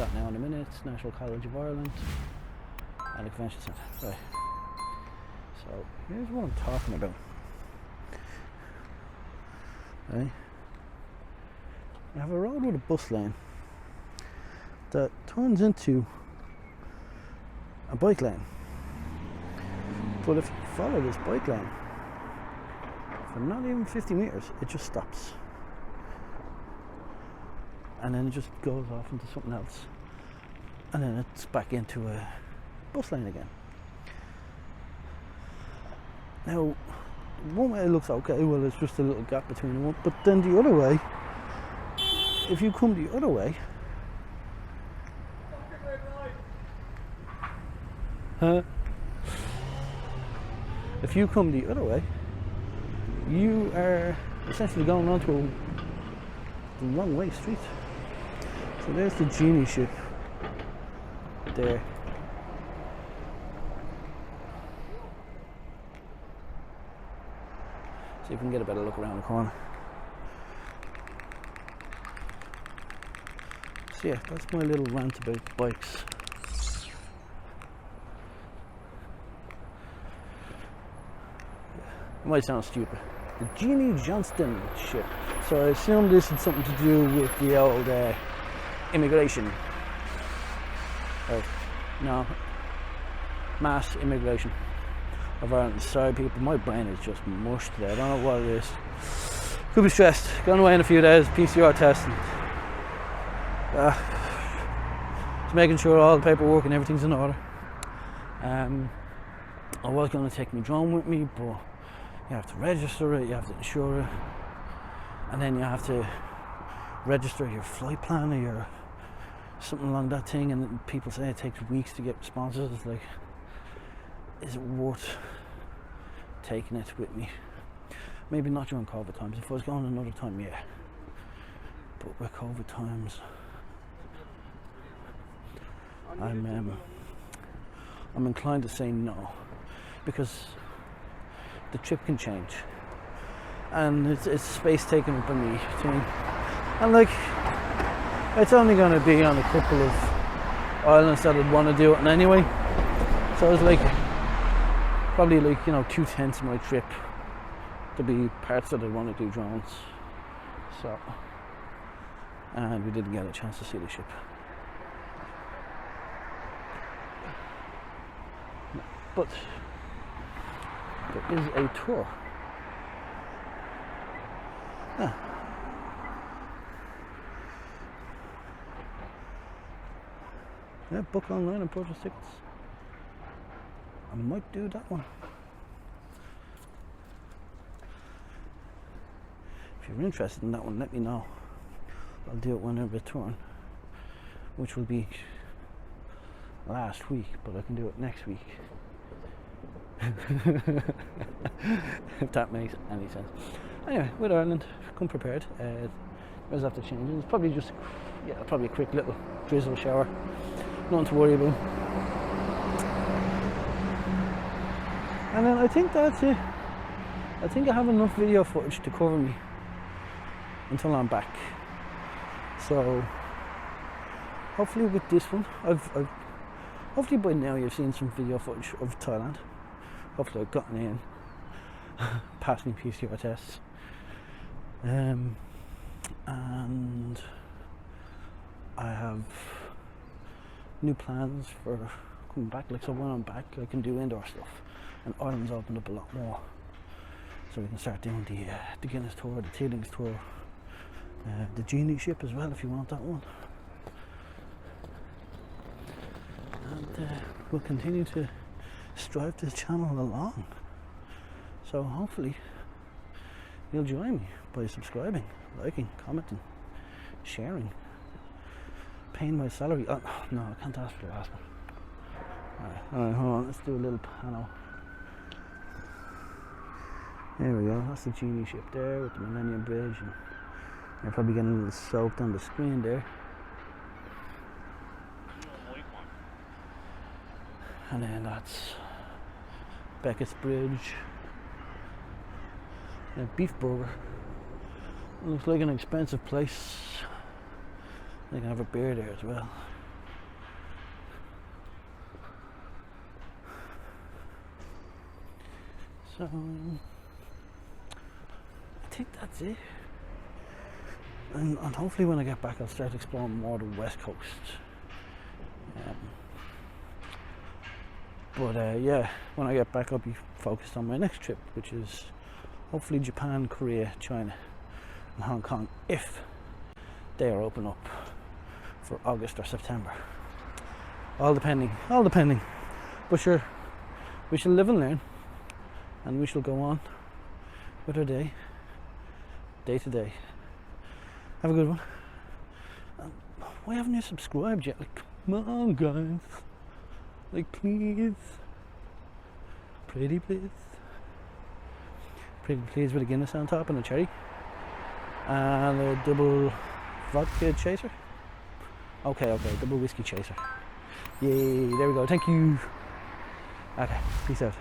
that now in a minute. National College of Ireland and a convention centre. Right. So here's what I'm talking about. Right. You have a road with a bus lane that turns into a bike lane. But if you follow this bike lane for not even 50 meters, it just stops. And then it just goes off into something else. And then it's back into a bus lane again. Now, one way it looks okay, well, it's just a little gap between the one. But then the other way, if you come the other way, if you come the other way, you are essentially going onto the wrong way street. So there's the genie ship there. See if we can get a better look around the corner. So yeah, that's my little rant about bikes. It might sound stupid. The Genie Johnston ship. So I assume this had something to do with the old immigration. No, mass immigration of Ireland. Sorry people, my brain is just mush today. I don't know what it is. Could be stressed. Going away in a few days, PCR test. Just making sure all the paperwork and everything's in order. I was going to take my drone with me, but you have to register it, you have to insure it, and then you have to register your flight plan or your something along that thing, and people say it takes weeks to get responses. It's like, is it worth taking it with me? Maybe not during COVID times. If I was going another time, yeah. But with COVID times, I'm inclined to say no, because the trip can change, and it's space taken up by me thing, and like it's only going to be on a couple of islands that I'd want to do it anyway. So it's like probably like 2/10 of my trip to be parts that I want to do drones. So, and we didn't get a chance to see the ship. But there is a tour. Yeah, book online and purchase tickets. I might do that one. If you're interested in that one, let me know. I'll do it whenever it's on, which will be last week, but I can do it next week. If that makes any sense. Anyway, with Ireland, come prepared. We'll have to change. It's probably just, probably a quick little drizzle shower. Nothing to worry about. And then I think that's it. I think I have enough video footage to cover me until I'm back. So hopefully with this one, I've hopefully by now you've seen some video footage of Thailand. Hopefully I've gotten in, passed my PCR tests, and I have new plans for coming back. Like, so when I'm back, I can do indoor stuff, and Ireland's opened up a lot more, so we can start doing the Guinness tour, the Teelings tour, the Genie ship as well if you want that one, and we'll continue to strive this channel along. So hopefully you'll join me by subscribing, liking, commenting, sharing, paying my salary. Oh, no, I can't ask for the last one. Alright, hold on, let's do a little panel. There we go, that's the Genie ship there with the Millennium Bridge, and you're probably getting a little soaked on the screen there. And then that's Beckett's Bridge. Beef Burger. It looks like an expensive place. They can have a beer there as well. So I think that's it. And hopefully when I get back I'll start exploring more the west coast. But yeah, when I get back I'll be focused on my next trip, which is hopefully Japan, Korea, China and Hong Kong, if they are open up for August or September. All depending. But sure, we shall live and learn, and we shall go on with our day to day. Have a good one. Why haven't you subscribed yet? Like, come on guys, like please, pretty please with a Guinness on top and a cherry and a double vodka chaser. Okay, double whiskey chaser. Yay, there we go, thank you. Okay, peace out.